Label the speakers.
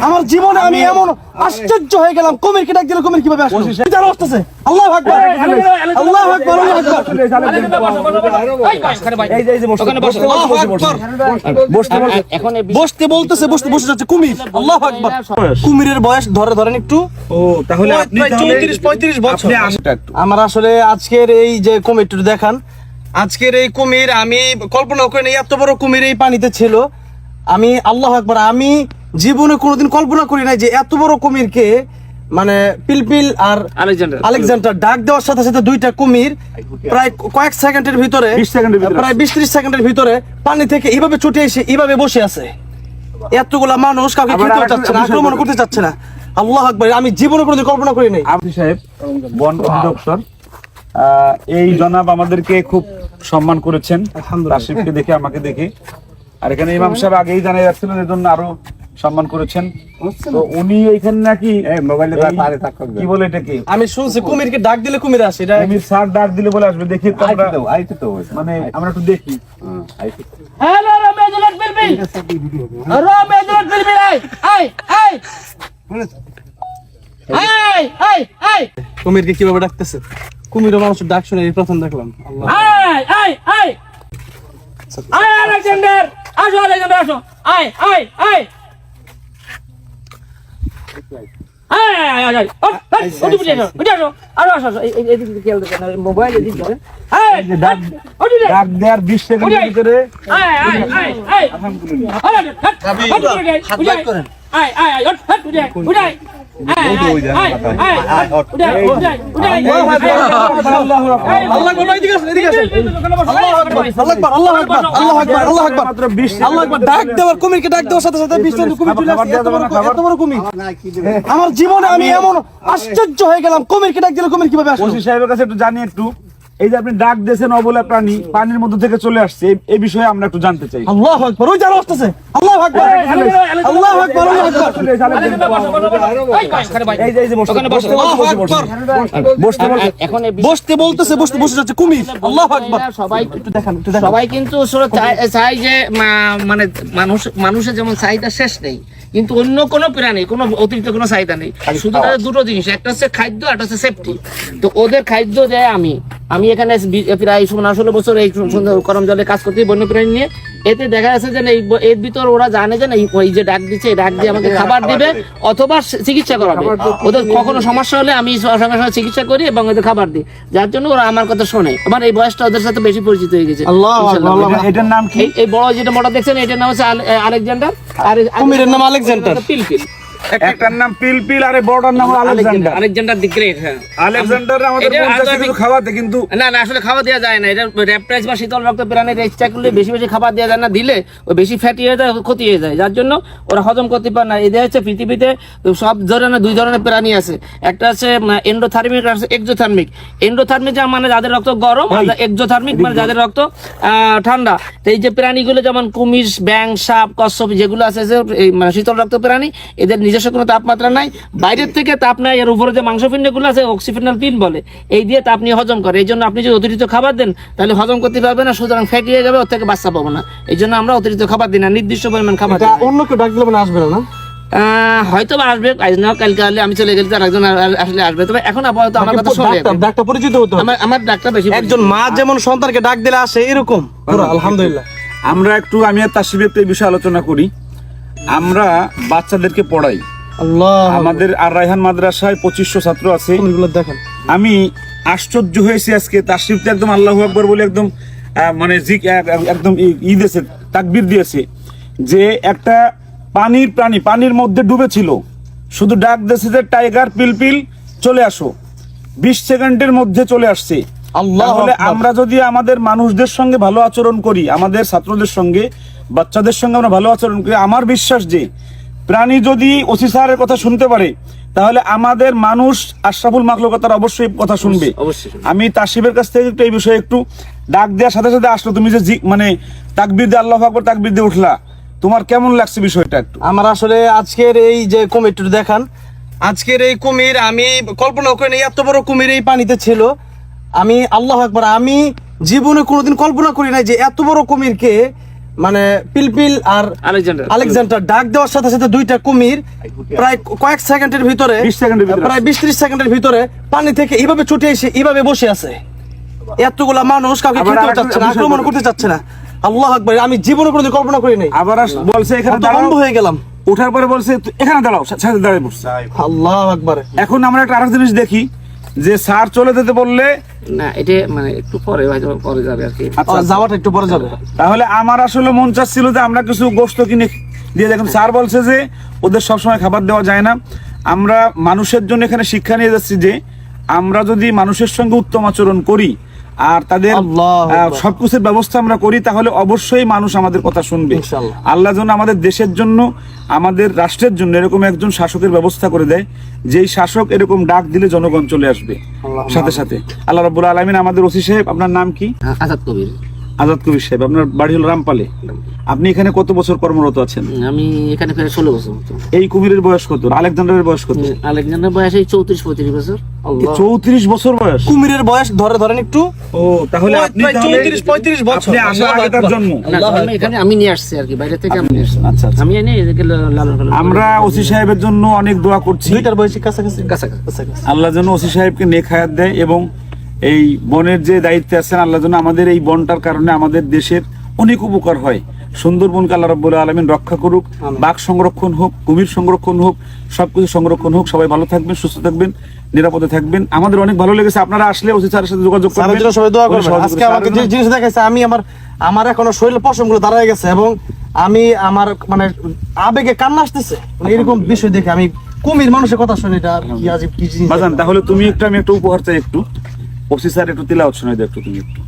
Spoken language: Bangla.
Speaker 1: আমার জীবনে আমি এমন আশ্চর্য হয়ে গেলাম, কুমিরকে ডাক দিলে কুমির কিভাবে আসছে? আল্লাহ আকবার, আল্লাহ আকবার, বসতে বলতেছে, বসতে বসে যাচ্ছে কুমির। আল্লাহ আকবার। কুমিরের বয়স ধরেন একটু,
Speaker 2: তাহলে আপনি
Speaker 1: 34-35 বছর। আমার আসলে আজকের এই যে কুমিরটা দেখান, আজকের এই কুমির আমি কল্পনা করি নাই এত বড় কুমির এই পানিতে ছিল। আমি আল্লাহ আকবার, আমি জীবনে কোনোদিন কল্পনা করি নাই যে এত বড় কুমিরকে, মানে পিলপিল আর আলেকজান্ডার ডাক দেওয়ার সাথে সাথে দুইটা কুমির প্রায় কয়েক সেকেন্ডের ভিতরে, প্রায় 20-30 সেকেন্ডের ভিতরে পানি থেকে এইভাবে ছুটে এসে এইভাবে বসে আছে। এতগুলা মানুষ কাউকে খেতেও চাচ্ছে না, আক্রমণ করতে চাচ্ছে না। আল্লাহ আকবার, আমি জীবনে কোনোদিন কল্পনা করি নাই।
Speaker 2: আপনি সাহেব বন অধিদপ্তর এই জনাব আমাদেরকে খুব সম্মান করেছেন, তাশরিফকে দেখে, আমাকে দেখে। আর এখানে ইমাম সাহেব আগেই জানা যাচ্ছিলেন, এর জন্য আরো সম্মান করেছেন। তো উনি এইখানে নাকি মোবাইলে কি বলে এটাকে,
Speaker 1: আমি শুনছি কুমিরকে ডাক দিলে কুমির আসে, এটা
Speaker 2: কুমির স্যার ডাক দিলে বলে আসবে। দেখি তো আমরা, মানে আমরা একটু দেখি।
Speaker 3: হ্যালো রমেজুল বিলবিল, রমেজুল বিলবিল, আই
Speaker 1: কুমিরকে কিভাবে ডাকতেছে? কুমিরও মানুষের ডাক শুনে এই প্রথম দেখলাম। আল্লাহ,
Speaker 3: আলেকজান্ডার আসো, আলেকজান্ডার আসো, মোবাইল
Speaker 2: ডাক দেওয়ার 20 সেকেন্ডের ভিতরে
Speaker 1: আমার জীবনে আমি এমন আশ্চর্য হয়ে গেলাম, কুমিরকে ডাক দিলে কুমির কিভাবে আসছে?
Speaker 2: ওসি সাহেবের কাছে একটু জানি একটু, এই যে আপনি ডাক দিয়েছেন অবলা প্রাণী পানির মধ্যে থেকে চলে আসছে, এই বিষয়ে আমরা একটু জানতে চাই।
Speaker 1: আল্লাহ আকবার, ওই যারা আসতেছে। আল্লাহ আকবার, আল্লাহ আকবার, আল্লাহ আকবার। বসতে বলতেছে, বসতে বসে যাচ্ছে কুমির। আল্লাহ আকবার।
Speaker 3: সবাই কিন্তু চাই যে মানে মানুষের যেমন চাহিদা শেষ নেই, কিন্তু অন্য কোনো প্রাণী কোনো অতিরিক্ত কোনো চাহিদা নেই। শুধু তাদের দুটো জিনিস, একটা হচ্ছে খাদ্য, একটা হচ্ছে সেফটি। তো ওদের খাদ্য দেয় আমি এখানে প্রায় 16 বছর এই করম জলে কাজ করতে বন্য প্রাণী নিয়ে। এতে দেখা যাচ্ছে যে এর ভিতর ওরা জানে যে এই যে ডাক দিচ্ছে, এই ডাক দিয়ে আমাকে খাবার দিবে অথবা চিকিৎসা করাবে। ওদের কখনো সমস্যা হলে আমি সঙ্গে সঙ্গে চিকিৎসা করি এবং ওদের খাবার দিই, যার জন্য ওরা আমার কথা শোনে। আমার এই বয়সটা ওদের সাথে বেশি পরিচিত হয়ে গেছে।
Speaker 2: এটার নাম কি?
Speaker 3: এই বড় যেটা মোটা দেখছেন, এটার নাম হচ্ছে আলেকজান্ডার, আর
Speaker 1: কুমিরের নাম আলেকজান্ডার।
Speaker 3: পিলপিল,
Speaker 2: একটার নাম পিলপিল আর বড়টার নাম আলেকজান্ডার।
Speaker 3: Alexander the great. হ্যাঁ,
Speaker 2: আলেকজান্ডার আমাদের কিছু খাওয়াতে, কিন্তু
Speaker 3: না আসলে খাবার দেওয়া যায় না। এটা র্যাপটাইজ বা শীতল রক্ত প্রাণীর ইচ্ছা করলে বেশি বেশি খাবার দেওয়া যায় না, দিলে ও বেশি ফ্যাটি হয়ে যায়, ক্ষতি হয়ে যায়, যার জন্য ওরা হজম করতে পারে না। এদের হচ্ছে পৃথিবীতে সব ধরনের দুই ধরনের প্রাণী আছে, একটা আছে এন্ডোথার্মিক আর এক্সোথার্মিক। এন্ডোথার্মিক মানে যাদের রক্ত গরম, আর এক্সোথার্মিক মানে যাদের রক্ত ঠান্ডা। তো এই যে প্রাণীগুলো যেমন কুমির, ব্যাং, সাপ, কচ্ছপ যেগুলো আছে, মানে শীতল রক্ত প্রাণী, এদের নিজস্ব কোনো তাপমাত্রা নাই, বাইরের থেকে তাপ নাই। এর উপরে যে মাংসপিণ্ডগুলো আছে অক্সিফিনাল পিন বলে, এই দিয়ে তাপ নিয়ে হজম করে। এই জন্য আপনি যদি অতিরিক্ত খাবার দেন তাহলে হজম করতে পারবে না, সুতরাং ফ্যাটি হয়ে যাবে, ওর থেকে বাচ্চা পাবো না। এই জন্য আমরা অতিরিক্ত খাবার দিই না, নির্দিষ্ট পরিমাণ খাবার।
Speaker 1: অন্য কেউ ডাক দিলে আসবে না?
Speaker 3: হয়তো আসবে, আজ না কালকে আসলে, আমি চলে গেলে তার একজন আসলে আসবে। তবে এখন আপাতত আমার কথা শুনে
Speaker 1: ডাক্তার পরিচিত হতো,
Speaker 3: আমার ডাক্তার বেশি।
Speaker 1: একজন মা যেমন সন্তানকে ডাক দিলে আসে, এরকম আলহামদুলিল্লাহ।
Speaker 2: আমরা একটু, আমি আর তাশরিফ এই বিষয়ে আলোচনা করি। আমরা বাচ্চাদেরকে পড়াই, আমাদের আর রায়হান মাদ্রাসায় 2500 ছাত্র আছে। আমি আশ্চর্য হয়েছি আজকে, তাশরিফ একদম আল্লাহু আকবার বলে একদম মানে একদম দিয়েছে, তাকবীর দিয়েছে, যে একটা পানির প্রাণী পানির মধ্যে ডুবেছিল, শুধু ডাক দিয়েছে যে টাইগার, পিলপিল চলে আসো, 20 সেকেন্ডের মধ্যে চলে আসছে। তাহলে আমরা যদি আমাদের মানুষদের সঙ্গে ভালো আচরণ করি, আমাদের ছাত্রদের সঙ্গে, বাচ্চাদের সঙ্গে আমরা ভালো আচরণ করি, আমার বিশ্বাস যে প্রাণী যদি ওসি স্যারের কথা শুনতে পারে, তাহলে আমাদের মানুষ আশরাফুল মাখলুকাত অবশ্যই কথা শুনবে। আমি তাশরিফের কাছ থেকে একটু এই বিষয়ে একটু, ডাক দেওয়ার সাথে সাথে আসলো, তুমি যে মানে তাকবীর দিয়ে আল্লাহু আকবার তাকবীর দিয়ে উঠলা, তোমার কেমন লাগছে বিষয়টা একটু?
Speaker 1: আমার আসলে আজকের এই যে কুমিরটা দেখান, আজকের এই কুমির আমি কল্পনা করি নাই এত বড় কুমির এই পানিতে ছিল। আমি আল্লাহু আকবার, আমি জীবনে কোনোদিন কল্পনা করি নাই যে এত বড় কুমিরকে মানে পিলপিল আর আলেকজান্ডার ডাক দেওয়ার সাথে সাথে দুইটা কুমির প্রায় কয়েক সেকেন্ডের ভিতরে
Speaker 2: 20 সেকেন্ডের ভিতরে
Speaker 1: প্রায় 20-30 সেকেন্ডের ভিতরে পানি থেকে এইভাবে ছুটে এসে এইভাবে বসে আছে। এতগুলা মানুষ কাউকে
Speaker 2: আবার
Speaker 1: খেতে
Speaker 2: আরেকটা
Speaker 1: চাচ্ছে না,
Speaker 2: বিষয়
Speaker 1: আক্রমণ করতে চাচ্ছে না। আল্লাহু আকবার, আমি জীবনে কোনোদিন কল্পনা করি নাই।
Speaker 2: আবার বলছে এখানে
Speaker 1: কত
Speaker 2: দাঁড়াও,
Speaker 1: অন্ধ হয়ে গেলাম।
Speaker 2: ওঠার পরে বলছে এখানে দাঁড়াও, সাথে দাঁড়িয়ে পড়ছে।
Speaker 1: আল্লাহু আকবার।
Speaker 2: এখন আমরা একটা আরেক জিনিস দেখি যে স্যার চলে যেতে বললে
Speaker 3: না, এটা মানে একটু পরে হয়তো পরে যাবে আর কি।
Speaker 2: আচ্ছা,
Speaker 1: যাওয়াটা একটু পরে যাবে।
Speaker 2: তাহলে আমার আসলে মন চাচ্ছিল যে আমরা কিছু গোশত কিনে দিয়ে দেখুন। স্যার বলছে যে ওদের সবসময় খাবার দেওয়া যায় না। আমরা মানুষের জন্য এখানে শিক্ষা নিয়ে যাচ্ছি যে আমরা যদি মানুষের সঙ্গে উত্তম আচরণ করি আর তাদের
Speaker 1: আল্লাহু আকবার।
Speaker 2: সবকিছুর ব্যবস্থা আমরা করি, তাহলে অবশ্যই মানুষ আমাদের কথা শুনবে।
Speaker 1: ইনশাআল্লাহ।
Speaker 2: আল্লাহ যেন আমাদের দেশের জন্য, আমাদের রাষ্ট্রের জন্য এরকম একজন শাসকের ব্যবস্থা করে দেয়, যেই শাসক এরকম ডাক দিলে জনগণ চলে আসবে সাথে সাথে। আল্লাহ রাব্বুল আলামিন। আমাদের ওসি সাহেব, আপনার নাম কি?
Speaker 3: আজাদ কবির।
Speaker 2: আজাদ কবির সাহেব, আপনার বাড়ি হলো রামপালে। আপনি এখানে কত বছর কর্মরত আছেন?
Speaker 3: আমি এখানে প্রায় 16 বছর মতো।
Speaker 2: এই কুমিরের বয়স কত? আলেকজান্ডারের বয়স কত?
Speaker 3: আলেকজান্ডার বয়স এই 34-35 বছর।
Speaker 2: 34 বছর বয়স।
Speaker 1: কুমিরের বয়স ধরেন একটু।
Speaker 2: ও, তাহলে আপনি
Speaker 1: প্রায় 34-35 বছর।
Speaker 2: আপনি আসার আগে তার জন্ম।
Speaker 3: না, আমি এখানে আমি নিয়ে আসছি আর কি, বাইরে থেকে আমি নিয়ে আসছি।
Speaker 2: আচ্ছা, আচ্ছা।
Speaker 3: আমি এনে এদিকে লালন পালন করি।
Speaker 2: আমরা ওসি সাহেবের জন্য অনেক দোয়া করছি।
Speaker 1: দুইটার বয়সী কাছাকাছি।
Speaker 3: কাছাকাছি।
Speaker 2: আল্লাহ যেন ওসি সাহেবকে নেক হায়াত দেয় এবং এই বনের যে দায়িত্বে আছেন, আল্লাহ যেন আমাদের এই বনটার কারণে আমাদের দেশের অনেক উপকার হয়। সুন্দরবনকে আল্লাহ রাব্বুল আলামিন রক্ষা করুক, বাঘ সংরক্ষণ হোক, কুমির সংরক্ষণ হোক, সবকিছু সংরক্ষণ হোক। সবাই ভালো থাকবেন, সুস্থ থাকবেন, নিরাপদে থাকবেন। আমাদের অনেক ভালো লেগেছে। আপনারা আসলে ওসি স্যারের সাথে যোগাযোগ
Speaker 1: স্যারের
Speaker 2: করবেন।
Speaker 1: জন্য সবাই দোয়া করবেন।
Speaker 2: সহযোগিতা
Speaker 1: আজকে আমাকে যে জিনিস দেখাইছে, আমি আমার এখনো শরীরের পশমগুলো দাঁড়ায় গেছে এবং আমি আমার মানে আবেগে কান্না আসতেছে। মানে এরকম বিষয় দেখে আমি কুমির মানুষের কথা শুনি, এটা কি আজীব কি জিনিস।
Speaker 2: বাজান, তাহলে তুমি একটু, আমি একটা উপহার চাই একটু। ওসি স্যার একটু তিলাওয়াত শোনাই দাও একটু, তুমি একটু।